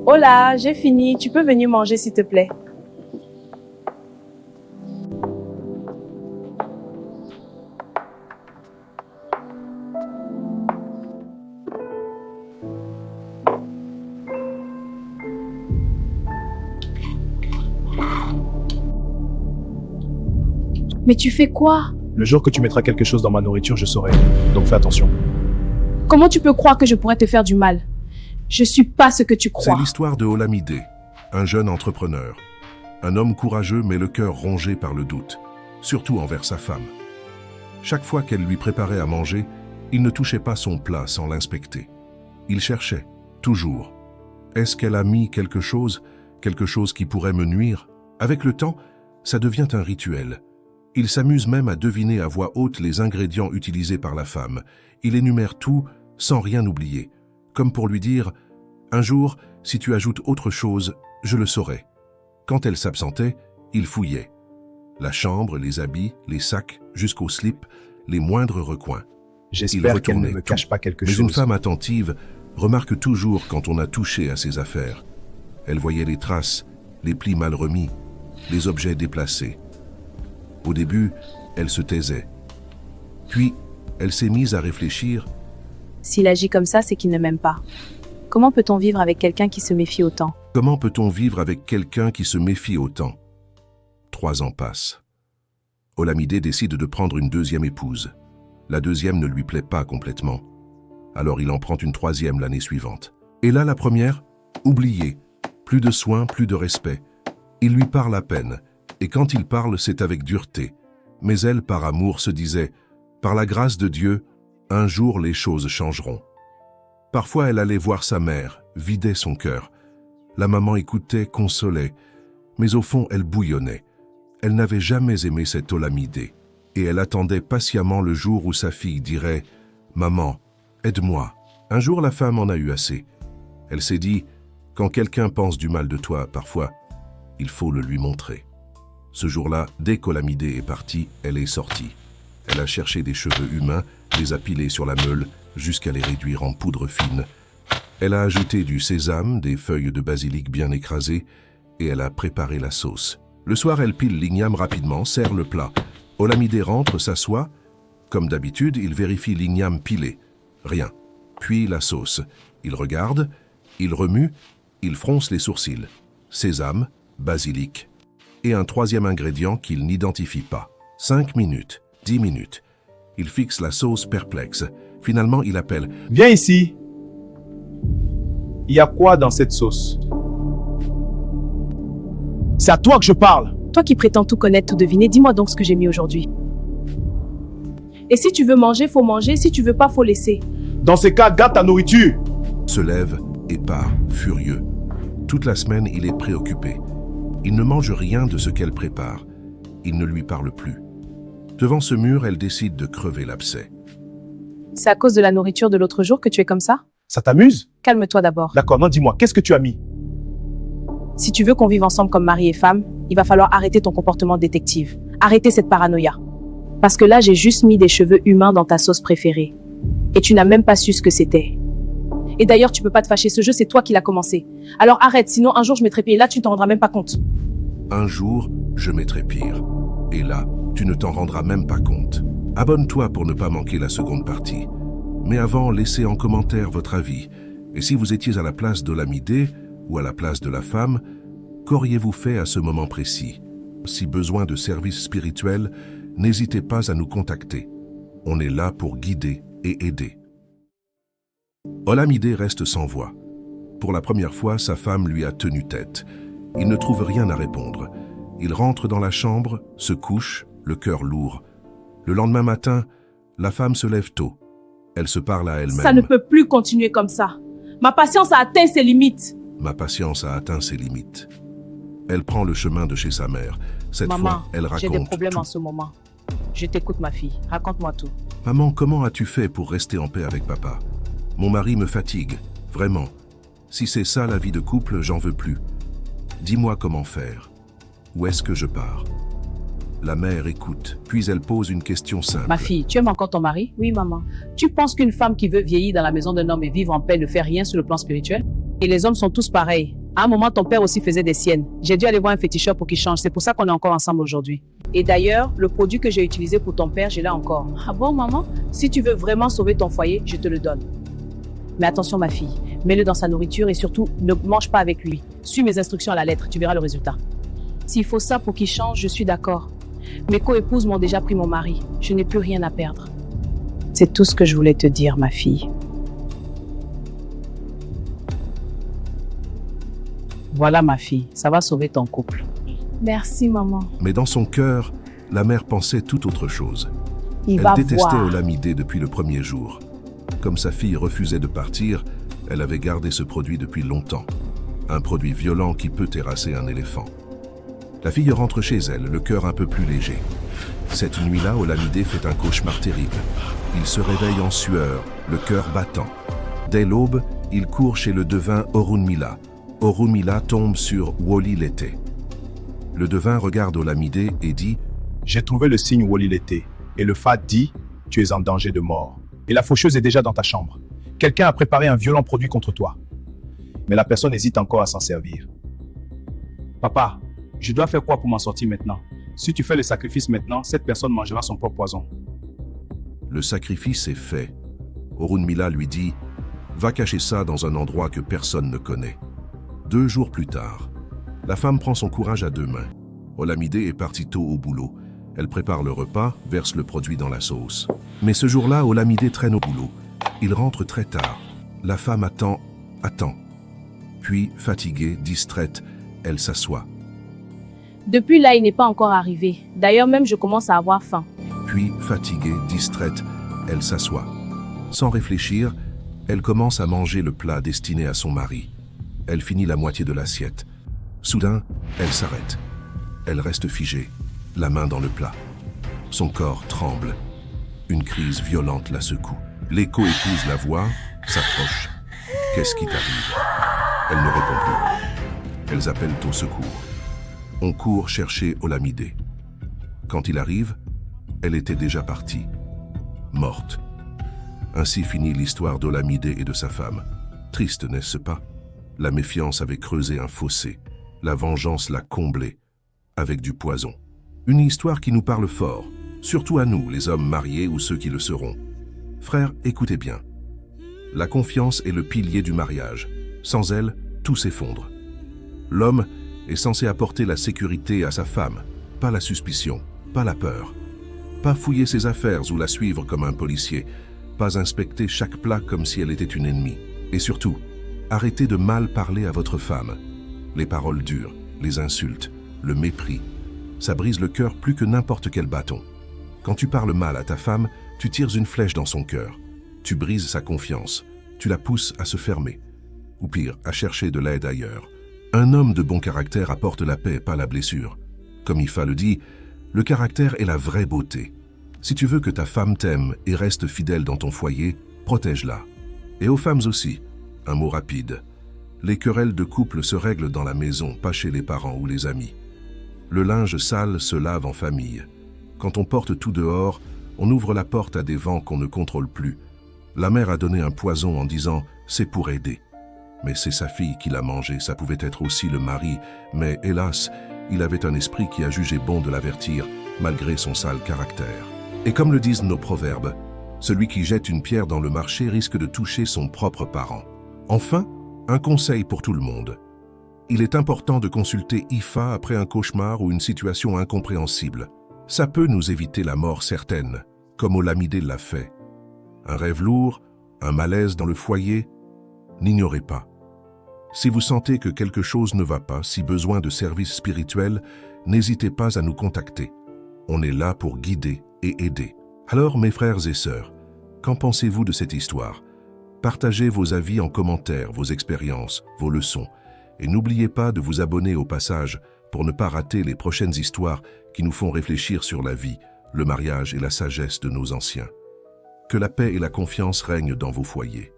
Hola, j'ai fini. Tu peux venir manger s'il te plaît. Mais tu fais quoi? Le jour que tu mettras quelque chose dans ma nourriture, je saurai. Donc fais attention. Comment tu peux croire que je pourrais te faire du mal? Je suis pas ce que tu C'est crois. l'histoire de Olamide, un jeune entrepreneur. Un homme courageux mais le cœur rongé par le doute, surtout envers sa femme. Chaque fois qu'elle lui préparait à manger, il ne touchait pas son plat sans l'inspecter. Il cherchait, toujours. Est-ce qu'elle a mis quelque chose qui pourrait me nuire? Avec le temps, ça devient un rituel. Il s'amuse même à deviner à voix haute les ingrédients utilisés par la femme. Il énumère tout sans rien oublier, comme pour lui dire « Un jour, si tu ajoutes autre chose, je le saurai ». Quand elle s'absentait, il fouillait. La chambre, les habits, les sacs, jusqu'au slip, les moindres recoins. J'espère qu'elle ne retournait me tout. cache pas quelque Mais chose. une femme attentive remarque toujours quand on a touché à ses affaires. Elle voyait les traces, les plis mal remis, les objets déplacés. Au début, elle se taisait. Puis, elle s'est mise à réfléchir. S'il agit comme ça, c'est qu'il ne m'aime pas. Comment peut-on vivre avec quelqu'un qui se méfie autant? Comment peut-on vivre avec quelqu'un qui se méfie autant? 3 ans passent. Olamide décide de prendre une deuxième épouse. La deuxième ne lui plaît pas complètement. Alors il en prend une troisième l'année suivante. Et là, la première, oubliée. Plus de soins, plus de respect. Il lui parle à peine. Et quand il parle, c'est avec dureté. Mais elle, par amour, se disait « Par la grâce de Dieu, un jour les choses changeront ». Parfois, elle allait voir sa mère, vidait son cœur. La maman écoutait, consolait. Mais au fond, elle bouillonnait. Elle n'avait jamais aimé cette Olamide. Et elle attendait patiemment le jour où sa fille dirait « Maman, aide-moi ». Un jour, la femme en a eu assez. Elle s'est dit « Quand quelqu'un pense du mal de toi, parfois, il faut le lui montrer ». Ce jour-là, dès qu'Olamide est partie, elle est sortie. Elle a cherché des cheveux humains, les a pilés sur la meule, jusqu'à les réduire en poudre fine. Elle a ajouté du sésame, des feuilles de basilic bien écrasées, et elle a préparé la sauce. Le soir, elle pile l'igname rapidement, sert le plat. Olamide rentre, s'assoit. Comme d'habitude, il vérifie l'igname pilé. Rien. Puis la sauce. Il regarde, il remue, il fronce les sourcils. Sésame, basilic. Et un troisième ingrédient qu'il n'identifie pas. 5 minutes, 10 minutes. Il fixe la sauce perplexe. Finalement, il appelle « Viens ici. Il y a quoi dans cette sauce? C'est à toi que je parle. Toi qui prétends tout connaître, tout deviner, dis-moi donc ce que j'ai mis aujourd'hui. Et si tu veux manger, faut manger. Si tu veux pas, faut laisser. Dans ces cas, garde ta nourriture. » se lève et part, furieux. Toute la semaine, il est préoccupé. Il ne mange rien de ce qu'elle prépare. Il ne lui parle plus. Devant ce mur, elle décide de crever l'abcès. C'est à cause de la nourriture de l'autre jour que tu es comme ça? Ça t'amuse? Calme-toi d'abord. D'accord, non, dis-moi, qu'est-ce que tu as mis? Si tu veux qu'on vive ensemble comme mari et femme, il va falloir arrêter ton comportement de détective. Arrêter cette paranoïa. Parce que là, j'ai juste mis des cheveux humains dans ta sauce préférée. Et tu n'as même pas su ce que c'était. Et d'ailleurs, tu peux pas te fâcher, ce jeu, c'est toi qui l'as commencé. Alors arrête, sinon un jour je mettrai pied et là, tu t'en rendras même pas compte. Un jour, je mettrai pire. Et là, tu ne t'en rendras même pas compte. Abonne-toi pour ne pas manquer la seconde partie. Mais avant, laissez en commentaire votre avis. Et si vous étiez à la place d'Olamide ou à la place de la femme, qu'auriez-vous fait à ce moment précis? Si besoin de services spirituels, n'hésitez pas à nous contacter. On est là pour guider et aider. Olamide reste sans voix. Pour la première fois, sa femme lui a tenu tête. Il ne trouve rien à répondre. Il rentre dans la chambre, se couche, le cœur lourd. Le lendemain matin, la femme se lève tôt. Elle se parle à elle-même. Ça ne peut plus continuer comme ça. Ma patience a atteint ses limites. Ma patience a atteint ses limites. Elle prend le chemin de chez sa mère. Cette Maman, fois, elle raconte j'ai des problèmes tout. en ce moment. Je t'écoute, ma fille. Raconte-moi tout. Maman, comment as-tu fait pour rester en paix avec papa? Mon mari me fatigue, vraiment. Si c'est ça la vie de couple, j'en veux plus. Dis-moi comment faire. Où est-ce que je pars? La mère écoute, puis elle pose une question simple. Ma fille, tu aimes encore ton mari? Oui, maman. Tu penses qu'une femme qui veut vieillir dans la maison d'un homme et vivre en paix ne fait rien sur le plan spirituel? Et les hommes sont tous pareils. À un moment, ton père aussi faisait des siennes. J'ai dû aller voir un féticheur pour qu'il change. C'est pour ça qu'on est encore ensemble aujourd'hui. Et d'ailleurs, le produit que j'ai utilisé pour ton père, je l'ai encore. Ah bon, maman? Si tu veux vraiment sauver ton foyer, je te le donne. Mais attention, ma fille. Mets-le dans sa nourriture et surtout, ne mange pas avec lui. Suis mes instructions à la lettre, tu verras le résultat. S'il faut ça pour qu'il change, je suis d'accord. Mes co-épouses m'ont déjà pris mon mari. Je n'ai plus rien à perdre. C'est tout ce que je voulais te dire, ma fille. Voilà, ma fille, ça va sauver ton couple. Merci, maman. Mais dans son cœur, la mère pensait tout autre chose. Il Elle va détestait voir. Olamide depuis le premier jour. Comme sa fille refusait de partir, elle avait gardé ce produit depuis longtemps. Un produit violent qui peut terrasser un éléphant. La fille rentre chez elle, le cœur un peu plus léger. Cette nuit-là, Olamide fait un cauchemar terrible. Il se réveille en sueur, le cœur battant. Dès l'aube, il court chez le devin Orunmila. Orunmila tombe sur Woli l'été. Le devin regarde Olamide et dit « J'ai trouvé le signe Woli l'été. Et le Fa dit « Tu es en danger de mort. Et la faucheuse est déjà dans ta chambre. Quelqu'un a préparé un violent produit contre toi. Mais la personne hésite encore à s'en servir. Papa, je dois faire quoi pour m'en sortir maintenant? Si tu fais le sacrifice maintenant, cette personne mangera son propre poison. » Le sacrifice est fait. Orunmila lui dit « Va cacher ça dans un endroit que personne ne connaît. » 2 jours plus tard, la femme prend son courage à 2 mains. Olamide est partie tôt au boulot. Elle prépare le repas, verse le produit dans la sauce. Mais ce jour-là, Olamide traîne au boulot. Il rentre très tard. La femme attend. Puis, fatiguée, distraite, elle s'assoit. Depuis là, il n'est pas encore arrivé. D'ailleurs, même je commence à avoir faim. Puis, fatiguée, distraite, elle s'assoit. Sans réfléchir, elle commence à manger le plat destiné à son mari. Elle finit la moitié de l'assiette. Soudain, elle s'arrête. Elle reste figée, la main dans le plat. Son corps tremble. Une crise violente la secoue. Les co-épouses la voient, s'approchent. « Qu'est-ce qui t'arrive ?» Elle ne répond plus. Elles appellent au secours. On court chercher Olamide. Quand il arrive, elle était déjà partie, morte. Ainsi finit l'histoire d'Olamide et de sa femme. Triste, n'est-ce pas? La méfiance avait creusé un fossé. La vengeance l'a comblé, avec du poison. Une histoire qui nous parle fort, surtout à nous, les hommes mariés ou ceux qui le seront. Frères, écoutez bien. La confiance est le pilier du mariage. Sans elle, tout s'effondre. L'homme est censé apporter la sécurité à sa femme, pas la suspicion, pas la peur. Pas fouiller ses affaires ou la suivre comme un policier, pas inspecter chaque plat comme si elle était une ennemie. Et surtout, arrêtez de mal parler à votre femme. Les paroles dures, les insultes, le mépris, ça brise le cœur plus que n'importe quel bâton. Quand tu parles mal à ta femme, tu tires une flèche dans son cœur. Tu brises sa confiance, tu la pousses à se fermer. Ou pire, à chercher de l'aide ailleurs. Un homme de bon caractère apporte la paix, pas la blessure. Comme Ifa le dit, le caractère est la vraie beauté. Si tu veux que ta femme t'aime et reste fidèle dans ton foyer, protège-la. Et aux femmes aussi, un mot rapide. Les querelles de couple se règlent dans la maison, pas chez les parents ou les amis. Le linge sale se lave en famille. Quand on porte tout dehors, on ouvre la porte à des vents qu'on ne contrôle plus. La mère a donné un poison en disant « c'est pour aider ». Mais c'est sa fille qui l'a mangé, ça pouvait être aussi le mari, mais hélas, il avait un esprit qui a jugé bon de l'avertir, malgré son sale caractère. Et comme le disent nos proverbes, celui qui jette une pierre dans le marché risque de toucher son propre parent. Enfin, un conseil pour tout le monde. Il est important de consulter Ifa après un cauchemar ou une situation incompréhensible. Ça peut nous éviter la mort certaine, comme Olamide l'a fait. Un rêve lourd, un malaise dans le foyer, n'ignorez pas. Si vous sentez que quelque chose ne va pas, si besoin de services spirituels, n'hésitez pas à nous contacter. On est là pour guider et aider. Alors, mes frères et sœurs, qu'en pensez-vous de cette histoire? Partagez vos avis en commentaire, vos expériences, vos leçons. Et n'oubliez pas de vous abonner au passage pour ne pas rater les prochaines histoires qui nous font réfléchir sur la vie, le mariage et la sagesse de nos anciens. Que la paix et la confiance règnent dans vos foyers.